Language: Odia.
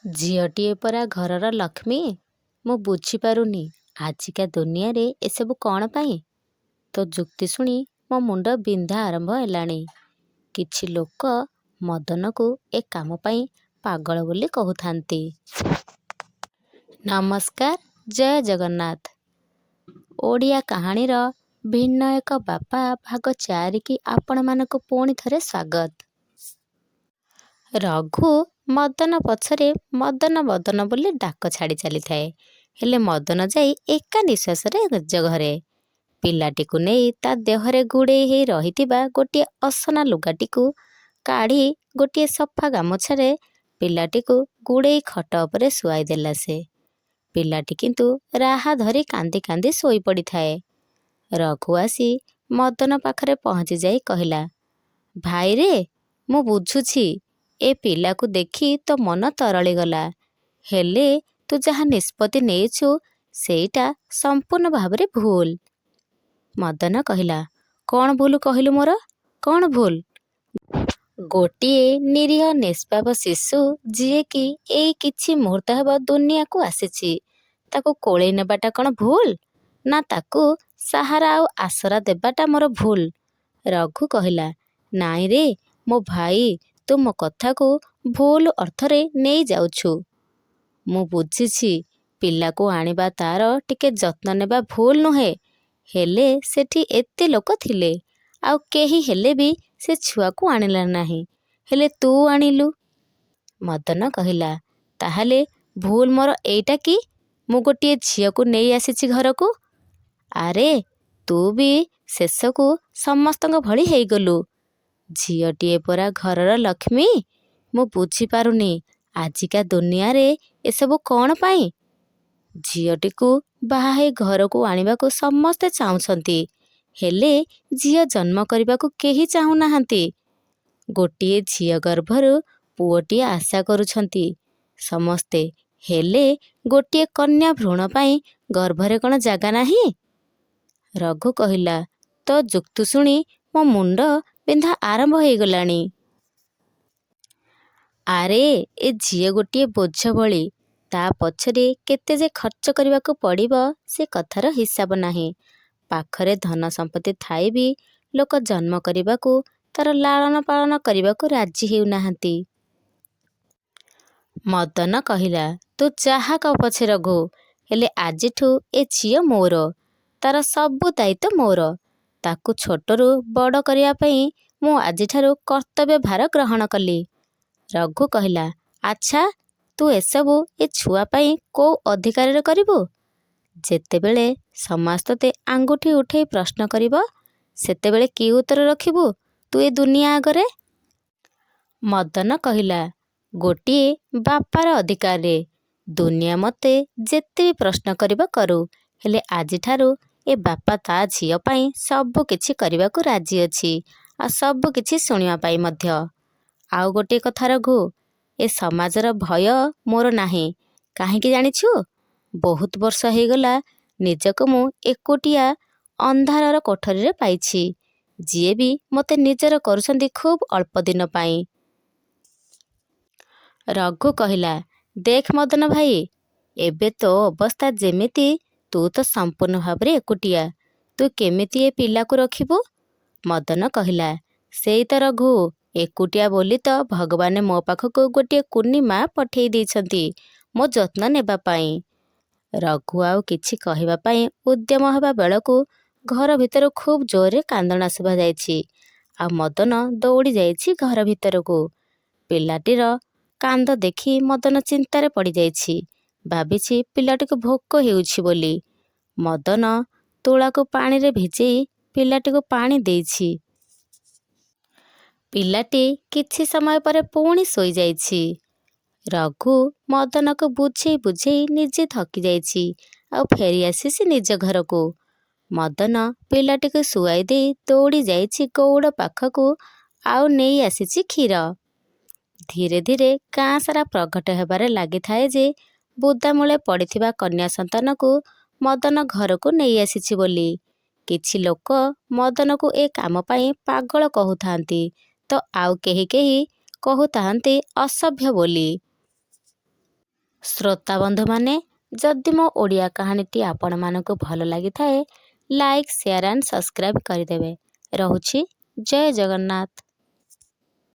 ଝିଅଟିଏ ପରା ଘରର ଲକ୍ଷ୍ମୀ। ମୁଁ ବୁଝିପାରୁନି ଆଜିକା ଦୁନିଆରେ ଏସବୁ କ'ଣ ପାଇଁ? ତୋ ଯୁକ୍ତି ଶୁଣି ମୋ ମୁଣ୍ଡ ବିନ୍ଧା ଆରମ୍ଭ ହେଲାଣି। କିଛି ଲୋକ ମଦନକୁ ଏ କାମ ପାଇଁ ପାଗଳ ବୋଲି କହୁଥାନ୍ତି। ନମସ୍କାର, ଜୟ ଜଗନ୍ନାଥ। ଓଡ଼ିଆ କାହାଣୀର ଭିନ୍ନ ଏକ ବାପା ଭାଗ 4 କି ଆପଣମାନଙ୍କୁ ପୁଣି ଥରେ ସ୍ୱାଗତ। ରଘୁ ମଦନ ପଛରେ ମଦନ ମଦନ ବୋଲି ଡାକ ଛାଡ଼ି ଚାଲିଥାଏ। ହେଲେ ମଦନ ଯାଇ ଏକା ନିଶ୍ୱାସରେ ନିଜ ଘରେ। ପିଲାଟିକୁ ନେଇ ତା ଦେହରେ ଗୁଡ଼େଇ ହେଇ ରହିଥିବା ଗୋଟିଏ ଅସନା ଲୁଗାଟିକୁ କାଢ଼ି ଗୋଟିଏ ସଫା ଗାମୁଛାରେ ପିଲାଟିକୁ ଗୁଡ଼େଇ ଖଟ ଉପରେ ଶୁଆଇ ଦେଲା ସେ। ପିଲାଟି କିନ୍ତୁ ରାହା ଧରି କାନ୍ଦି କାନ୍ଦି ଶୋଇପଡ଼ିଥାଏ। ରଘୁ ଆସି ମଦନ ପାଖରେ ପହଞ୍ଚି ଯାଇ କହିଲା, ଭାଇରେ, ମୁଁ ବୁଝୁଛି ଏ ପିଲାକୁ ଦେଖି ତୋ ମନ ତରଳିଗଲା। ହେଲେ ତୁ ଯାହା ନିଷ୍ପତ୍ତି ନେଇଛୁ ସେଇଟା ସମ୍ପୂର୍ଣ୍ଣ ଭାବରେ ଭୁଲ। ମଦନ କହିଲା, କ'ଣ ଭୁଲ କହିଲୁ ମୋର? କ'ଣ ଭୁଲ? ଗୋଟିଏ ନିରୀହ ନିଷ୍ପାପ ଶିଶୁ ଯିଏକି ଏଇ କିଛି ମୁହୂର୍ତ୍ତ ହେବ ଦୁନିଆକୁ ଆସିଛି, ତାକୁ କୋଳେଇ ନେବାଟା କ'ଣ ଭୁଲ? ନା ତାକୁ ସାହାରା ଆଉ ଆସରା ଦେବାଟା ମୋର ଭୁଲ? ରଘୁ କହିଲା, ନାଇଁ ରେ ମୋ ଭାଇ, ତୁ ମୋ କଥାକୁ ଭୁଲ ଅର୍ଥରେ ନେଇ ଯାଉଛୁ। ମୁଁ ବୁଝିଛି ପିଲାକୁ ଆଣିବା ତାର ଟିକେ ଯତ୍ନ ନେବା ଭୁଲ ନୁହେଁ। ହେଲେ ସେଠି ଏତେ ଲୋକ ଥିଲେ, ଆଉ କେହି ହେଲେ ବି ସେ ଛୁଆକୁ ଆଣିଲା ନାହିଁ, ହେଲେ ତୁ ଆଣିଲୁ। ମଦନ କହିଲା, ତାହେଲେ ଭୁଲ ମୋର ଏଇଟା କି ମୁଁ ଗୋଟିଏ ଝିଅକୁ ନେଇ ଆସିଛି ଘରକୁ? ଆରେ ତୁ ବି ଶେଷକୁ ସମସ୍ତଙ୍କ ଭଳି ହେଇଗଲୁ। ଝିଅଟିଏ ପରା ଘରର ଲକ୍ଷ୍ମୀ। ମୁଁ ବୁଝିପାରୁନି ଆଜିକା ଦୁନିଆରେ ଏସବୁ କ'ଣ ପାଇଁ? ଝିଅଟିକୁ ବାହା ହେଇ ଘରକୁ ଆଣିବାକୁ ସମସ୍ତେ ଚାହୁଁଛନ୍ତି, ହେଲେ ଝିଅ ଜନ୍ମ କରିବାକୁ କେହି ଚାହୁଁନାହାନ୍ତି। ଗୋଟିଏ ଝିଅ ଗର୍ଭରୁ ପୁଅଟିଏ ଆଶା କରୁଛନ୍ତି ସମସ୍ତେ, ହେଲେ ଗୋଟିଏ କନ୍ୟା ଭ୍ରୂଣ ପାଇଁ ଗର୍ଭରେ କ'ଣ ଜାଗା ନାହିଁ? ରଘୁ କହିଲା, ତୋ ଯୁକ୍ତି ଶୁଣି ମୋ ମୁଣ୍ଡ ବିନ୍ଧା ଆରମ୍ଭ ହେଇଗଲାଣି। ଆରେ ଏ ଝିଅ ଗୋଟିଏ ବୋଝ ଭଳି, ତା ପଛରେ କେତେ ଯେ ଖର୍ଚ୍ଚ କରିବାକୁ ପଡ଼ିବ ସେ କଥାର ହିସାବ ନାହିଁ। ପାଖରେ ଧନ ସମ୍ପତ୍ତି ଥାଇ ବି ଲୋକ ଜନ୍ମ କରିବାକୁ, ତାର ଲାଳନ ପାଳନ କରିବାକୁ ରାଜି ହେଉନାହାନ୍ତି। ମଦନ କହିଲା, ତୁ ଯାହା କହ ପଛେ ରଘୁ, ହେଲେ ଆଜିଠୁ ଏ ଝିଅ ମୋର, ତାର ସବୁ ଦାୟିତ୍ୱ ମୋର। ତାକୁ ଛୋଟରୁ ବଡ଼ କରିବା ପାଇଁ ମୁଁ ଆଜିଠାରୁ କର୍ତ୍ତବ୍ୟ ଭାର ଗ୍ରହଣ କଲି। ରଘୁ କହିଲା, ଆଚ୍ଛା, ତୁ ଏସବୁ ଏ ଛୁଆ ପାଇଁ କୋଉ ଅଧିକାରରେ କରିବୁ? ଯେତେବେଳେ ସମାଜ ତୋତେ ଆଙ୍ଗୁଠି ଉଠେଇ ପ୍ରଶ୍ନ କରିବ, ସେତେବେଳେ କି ଉତ୍ତର ରଖିବୁ ତୁ ଏ ଦୁନିଆ ଆଗରେ? ମଦନ କହିଲା, ଗୋଟିଏ ବାପାର ଅଧିକାରରେ ଦୁନିଆ ମୋତେ ଯେତେ ବି ପ୍ରଶ୍ନ କରିବ କରୁ, ହେଲେ ଆଜିଠାରୁ ଏ ବାପା ତା ଝିଅ ପାଇଁ ସବୁ କିଛି କରିବାକୁ ରାଜି ଅଛି, ଆଉ ସବୁ କିଛି ଶୁଣିବା ପାଇଁ ମଧ୍ୟ। ଆଉ ଗୋଟିଏ କଥା ରଘୁ, ଏ ସମାଜର ଭୟ ମୋର ନାହିଁ। କାହିଁକି ଜାଣିଛୁ? ବହୁତ ବର୍ଷ ହେଇଗଲା ନିଜକୁ ମୁଁ ଏକୁଟିଆ ଅନ୍ଧାରର କୋଠରୀରେ ପାଇଛି। ଯିଏ ବି ମୋତେ ନିଜର କରୁଛନ୍ତି ଖୁବ୍ ଅଳ୍ପ ଦିନ ପାଇଁ। ରଘୁ କହିଲା, ଦେଖ ମଦନ ଭାଇ, ଏବେ ତୋ ଅବସ୍ଥା ଯେମିତି, ତୁ ତ ସମ୍ପୂର୍ଣ୍ଣ ଭାବରେ ଏକୁଟିଆ। ତୁ କେମିତି ଏ ପିଲାକୁ ରଖିବୁ? ମଦନ କହିଲା, ସେଇ ତ ରଘୁ, ଏକୁଟିଆ ବୋଲି ତ ଭଗବାନ ମୋ ପାଖକୁ ଗୋଟିଏ କୁନି ମା ପଠେଇ ଦେଇଛନ୍ତି ମୋ ଯତ୍ନ ନେବା ପାଇଁ। ରଘୁ ଆଉ କିଛି କହିବା ପାଇଁ ଉଦ୍ୟମ ହେବା ବେଳକୁ ଘର ଭିତରୁ ଖୁବ୍ ଜୋରରେ କାନ୍ଦଣା ଶୁଭାଯାଇଛି। ଆଉ ମଦନ ଦୌଡ଼ି ଯାଇଛି ଘର ଭିତରକୁ। ପିଲାଟିର କାନ୍ଦ ଦେଖି ମଦନ ଚିନ୍ତାରେ ପଡ଼ିଯାଇଛି। ଭାବିଛି ପିଲାଟିକୁ ଭୋକ ହେଉଛି ବୋଲି। ମଦନ ତୁଳାକୁ ପାଣିରେ ଭିଜେଇ ପିଲାଟିକୁ ପାଣି ଦେଇଛି। ପିଲାଟି କିଛି ସମୟ ପରେ ପୁଣି ଶୋଇଯାଇଛି। ରଘୁ ମଦନକୁ ବୁଝେଇ ବୁଝେଇ ନିଜେ ଥକି ଯାଇଛି, ଆଉ ଫେରି ଆସିଛି ନିଜ ଘରକୁ। ମଦନ ପିଲାଟିକୁ ଶୁଆଇ ଦେଇ ଦୌଡ଼ି ଯାଇଛି ଗଉଡ଼ ପାଖକୁ, ଆଉ ନେଇ ଆସିଛି କ୍ଷୀର। ଧୀରେ ଧୀରେ ଗାଁ ସାରା ପ୍ରଘଟ ହେବାରେ ଲାଗିଥାଏ ଯେ ବୁଦାମୂଳେ ପଡ଼ିଥିବା କନ୍ୟା ସନ୍ତାନକୁ ମଦନ ଘରକୁ ନେଇ ଆସିଛି ବୋଲି। କିଛି ଲୋକ ମଦନକୁ ଏ କାମ ପାଇଁ ପାଗଳ କହୁଥାନ୍ତି, ତ ଆଉ କେହି କେହି କହୁଥାନ୍ତି ଅସଭ୍ୟ ବୋଲି। ଶ୍ରୋତା ବନ୍ଧୁମାନେ, ଯଦି ମୋ ଓଡ଼ିଆ କାହାଣୀଟି ଆପଣମାନଙ୍କୁ ଭଲ ଲାଗିଥାଏ, ଲାଇକ୍, ସେୟାର ଆଣ୍ଡ ସବସ୍କ୍ରାଇବ୍ କରିଦେବେ। ରହୁଛି। ଜୟ ଜଗନ୍ନାଥ।